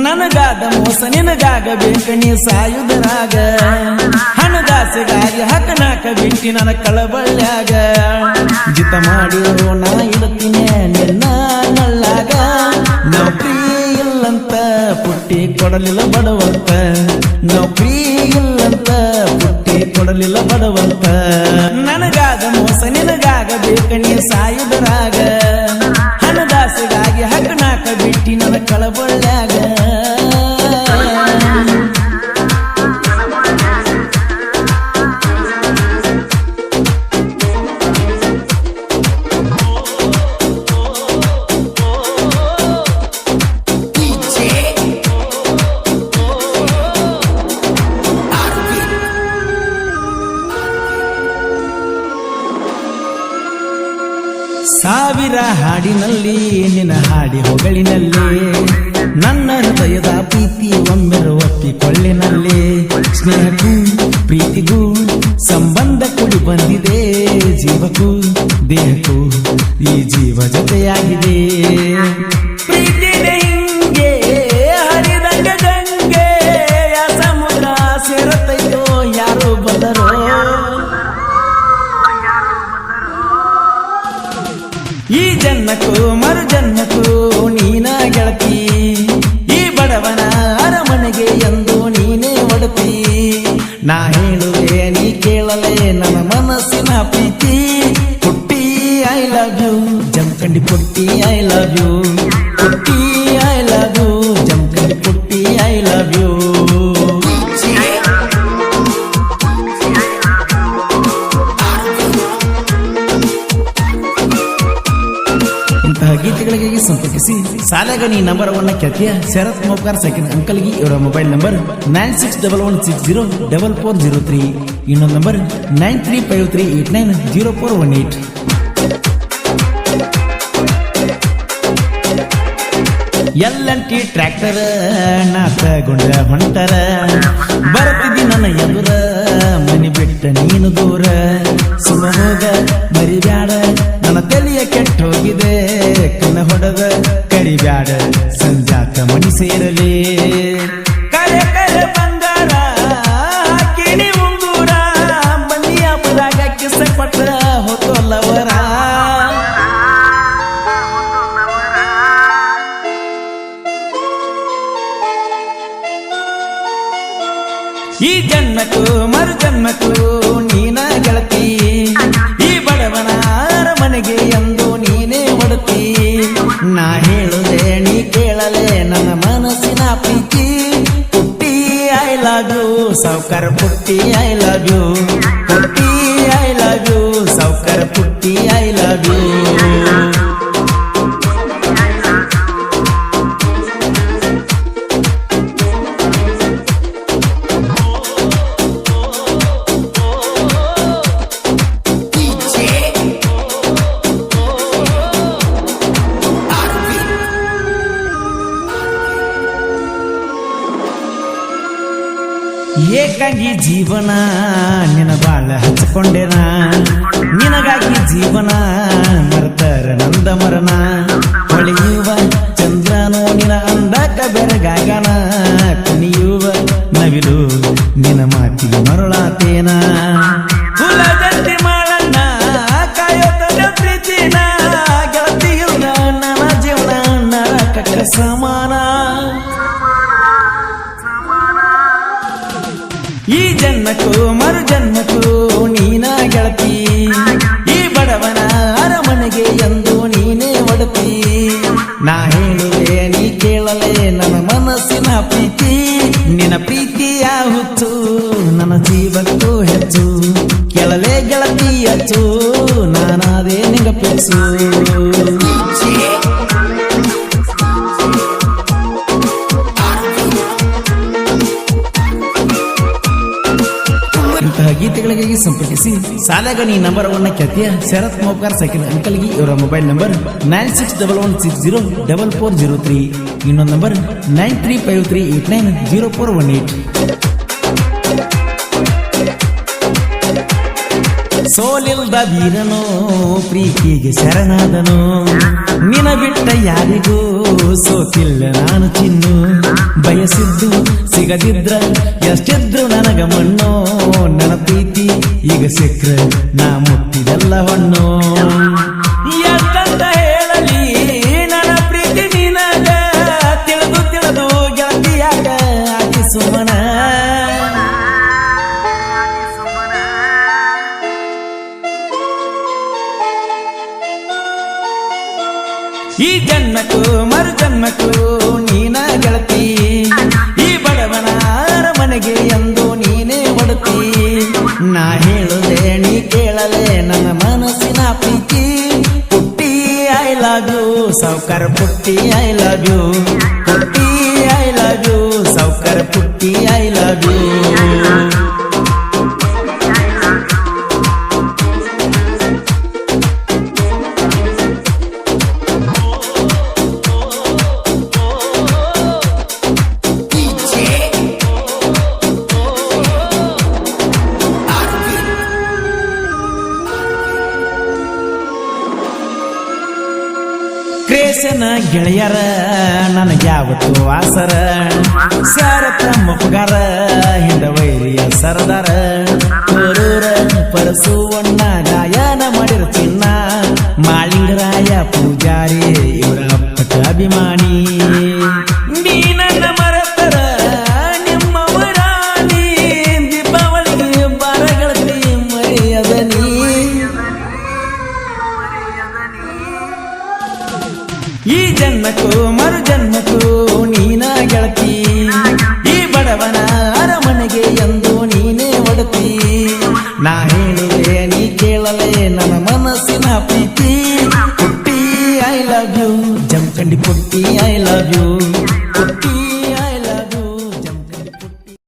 ನನಗಾದ ಮೋಸ ನಿನಗಾಗಬೇಕ ನೀ ಸಾಯುಧರಾಗ ಹಣದಾಸೆಗಾಗಿ ಹಕನಾಕ ಬಿಟ್ಟಿ ನನ್ನ ಕಳಬಳ್ಳ್ಯಾಗ ಜಿತ ಮಾಡಿರೋ ನಾ ಇಡ್ತೀನಿ ನಿನ್ನ ನಳ್ಳಾಗ ನೌಕರಿ ಇಲ್ಲಂತ ಪುಟ್ಟಿ ಕೊಡಲಿಲ್ಲ ಬಡವಂತ ನೌಕರಿ ಇಲ್ಲಂತ ಪುಟ್ಟಿ ಕೊಡಲಿಲ್ಲ ಬಡವಂತ ನನಗಾದ ಮೋಸ ನಿನಗಾಗಬೇಕ ನೀ ಸಾಯುಧರಾಗ ಹಣದಾಸೆಗಾಗಿ ಹಕನಾಕ ಬಿಟ್ಟಿ ನನ್ನ ಕಳಬಳ್ಳ್ಯಾಗ ಸಾವಿರ ಹಾಡಿನಲ್ಲಿ ನಿನ್ನ ಹಾಡಿ ಹೊಗಳಿನಲ್ಲಿ ನನ್ನ ಹೃದಯದ ಪ್ರೀತಿ ಒಮ್ಮೆರು ಒಪ್ಪಿಕೊಳ್ಳಿನಲ್ಲಿ ಸ್ನೇಹಕ್ಕೂ ಪ್ರೀತಿಗೂ ಸಂಬಂಧ ಕೂಡಿ ಬಂದಿದೆ ಜೀವಕ್ಕೂ ದೇಹಕ್ಕೂ ಈ ಜೀವ ಜೊತೆಯಾಗಿದೆ ಪ್ರೀತಿದೆ ಹಿಂಗೆ ಹರಿದಂಗ ಗಂಗೆ ಸಮುದ್ರ ಸೇರತೈತೋ ಯಾರೋ ಬಂದರೋ ಈ ಜನ್ಮಕ್ಕೂ ಮರು ಜನ್ಮಕ್ಕೂ ನೀನ ಗೆಳತಿ ಈ ಬಡವನ ಅರಮನೆಗೆ ಎಂದು ನೀನೇ ಒಡತಿ ನಾ ಹೇಳುವೆ ನೀ ಕೇಳಲೆ ನನ್ನ ಮನಸ್ಸಿನ ಪ್ರೀತಿ ಪುಟ್ಟಿ ಐ ಲವ್ ಯು ಜಮಖಂಡಿ ಪುಟ್ಟಿ ಐ ಲವ್ ಯು ಪುಟ್ಟಿ ಐ ಲವ್ ಯು ಜಮಖಂಡಿ ಪುಟ್ಟಿ ಐ ಲವ್ ಯು ಗೀತೆಗಳಿಗೆ ಸಂಪರ್ಕಿಸಿ ಸಾಲಗನಿ ನಂಬರ್ 1 ಖ್ಯಾತಿಯ ಶರತ್ ಮೋಕಾರ್ ಸೆಕೆಂಡ್ ಅಂಕಲ್ಗಿ ಇವರ ಮೊಬೈಲ್ ನಂಬರ್ 9611604403 ಇನ್ನೊಂದು ನಂಬರ್ 9353890418 LNT ಟ್ರ್ಯಾಕ್ಟರ್ ನಾತಗೊಂಡ ಹೊಂಟರ ಬರ್ತಿದ್ದಿ ನನ್ನ ಎದುರ ಮನೆ ಬಿಟ್ಟ ನೀನು ದೂರ ಸುಮ್ಮ ಹೋಗ ಮರಿಬ್ಯಾಡ ನನ್ನ ತಲೆಯ ಕೆಟ್ಟ ಹೋಗಿದೆ ಕನ್ನ ಹೊಡೆದ ಕರಿಬ್ಯಾಡ ಸಂಜಾಕ ಮಣಿ ಸೇರಲಿ ಕರೆ ಕರೆ ಬಂಗಾರ ಕಿಣಿ ಉಂಗೂರ ಮನಿಯ ಪದಾಗ ಕಿಸ ಪಟ್ಟ ಹೊತ್ತೊಲ್ಲವರ ಈ ಜನ್ಮಕ್ಕೂ ಮರು ಜನ್ಮಕ್ಕೂ ನೀನ ಗೆಳತಿ ಈ ಬಡವನ ಅರಮನೆಗೆ ಎಂದು ನೀನೇ ಒಡತಿ ನಾ ಹೇಳುದೆ ನೀ ಕೇಳಲೆ ನನ್ನ ಮನಸ್ಸಿನ ಪ್ರೀತಿ ಪುಟ್ಟಿ ಐ ಲವ್ ಯು ಸಾವ್ಕಾರ ಪುಟ್ಟಿ ಐ ಲವ್ ಯು ಪುಟ್ಟಿ ಐ ಲವ್ ಯು ಸಾವ್ಕಾರ ಪುಟ್ಟಿ ಐ ಲವ್ ಯು ಏಕಾಗಿ ಜೀವನ ನಿನ ಬಾಳ ಹಚ್ಕೊಂಡೆನ ನಿನಗಾಗಿ ಜೀವನ ಮರ್ತರ ನಂದ ಮರನ ಹೊಳೆಯುವ ಚಂದ್ರನೋ ನಿನ ಅಂದಕ ಬೆರಗಾಗನ ಕುಣಿಯುವ ನವಿಲು ನಿನ ಮಾತಿಗೆ ಮರಳಾತೇನ ಕುಲದಂತೆ ಮಾಡಣ್ಣ ಕಾಯೋತದ ಪ್ರೀತಿನ ಗೆಳತಿಯುಗ ನನ್ನ ಜೀವನ ನರಕ ಸಮಾನ ಈ ಜನ್ಮಕ್ಕೂ ಮರು ಜನ್ಮಕ್ಕೂ ನೀನ ಗೆಳತಿ ಈ ಬಡವನ ಅರಮನೆಗೆ ಎಂದು ನೀನೇ ಒಡತಿ ನಾ ಹೇಳುವೆ ನೀ ಕೇಳಲೆ ನನ್ನ ಮನಸ್ಸಿನ ಪ್ರೀತಿ ನಿನ್ನ ಪ್ರೀತಿಯ ಹುಚ್ಚು ನನ್ನ ಜೀವಕ್ಕೂ ಹೆಚ್ಚು ಕೇಳಲೆ ಗೆಳತಿ ಹೆಚ್ಚು ನಾನಾದೇ ನಿಂಗ ಪಿಚ್ಚು ಗೀತೆಗಳಿಗೆ ಸಂಪರ್ಕಿಸಿ ಸಾಲಗನಿ ನಂಬರ್ 1 ಖ್ಯಾತಿಯ ಶರತ್ ಮೋಕಾರ್ ಸೆಕೆಂಡ್ ಅಂಕಲ್ಗಿ ಇವರ ಮೊಬೈಲ್ ನಂಬರ್ 9611604403 ಇನ್ನೊಂದು ನಂಬರ್ 9353890418 ಸೋಲಿಲ್ದ ವೀರನು ಪ್ರೀತಿಗೆ ಶರಣಾದನು ನಿನ ಬಿಟ್ಟ ಯಾರಿಗೂ ಸೋತಿಲ್ಲ ನಾನು ಚಿನ್ನು ಬಯಸಿದ್ದು ಸಿಗದಿದ್ರ ಎಷ್ಟಿದ್ರು ನನಗ ಮಣ್ಣು ನನ್ನ ಪ್ರೀತಿ ಈಗ ಸಿಕ್ಕ್ರ ನಾ ಮುಟ್ಟಿದೆಲ್ಲ ಹಣ್ಣು ಎಷ್ಟಂತ ಹೇಳಲಿ ನನ್ನ ಪ್ರೀತಿ ನಿನಗ ತಿಳಿದು ತಿಳಿದು ಗೆಳತಿಯಾಗ ಆಗಿ ಸುಮನ ಈ ಜನ್ಮಕ್ಕೂ ಮರು ಜನ್ಮಕ್ಕೂ ನೀನ ಗೆಳತಿ ಈ ಬಡವನ ಅರಮನೆಗೆ ಎಂದು ನೀನೇ ಒಡತಿ ನಾ ಹೇಳುದೆ ನೀ ಕೇಳಲೆ ನನ್ನ ಮನಸ್ಸಿನ ಪ್ರೀತಿ ಪುಟ್ಟಿ ಐ ಲವ್ ಯು ಸೌಕರ್ ಪುಟ್ಟಿ ಐ ಲವ್ ಯು ಪುಟ್ಟಿ ಐ ಲವ್ ಯು ಸೌಕರ್ ಪುಟ್ಟಿ ಐ ಲವ್ ಯು ಕ್ರೇಸನ ಗೆಳೆಯರ ನನಗ್ಯಾವತ್ತು ಆಸರ ಸಾರತ ಮುಪ್ಪಗಾರ ಹಿಂದ ವೈರಿಯ ಸರದಾರ ಹೊರೂರ ಪರಸುವಣ್ಣ ಗಾಯನ ಮಾಡಿರ ಚಿನ್ನ ಮಾಳಿಂಗರಾಯ ಪೂಜಾರಿ ಇವರ ಅಪ್ಪಟ ಅಭಿಮಾನಿ ನೀ ನನ್ನ ಮರತರ ನಿಮ್ಮವರಾಣಿ ದೀಪಾವಳಿಗೆ ಬಾರಗಳತಿ ಮರೆಯದ ನೀ ಈ ಜನ್ಮಕ್ಕೂ ಮರು ಜನ್ಮಕ್ಕೂ ನೀನ ಗೆಳತಿ ಈ ಬಡವನ ಅರಮನೆಗೆ ಎಂದು ನೀನೇ ಒಡತಿ ನಾ ಹೇಳುವೆ ನೀ ಕೇಳಲೆ ನನ್ನ ಮನಸ್ಸಿನ ಪ್ರೀತಿ ಪುಟ್ಟಿ ಐ ಲವ್ ಯು ಜಮಖಂಡಿ ಪುಟ್ಟಿ ಐ ಲವ್ ಯು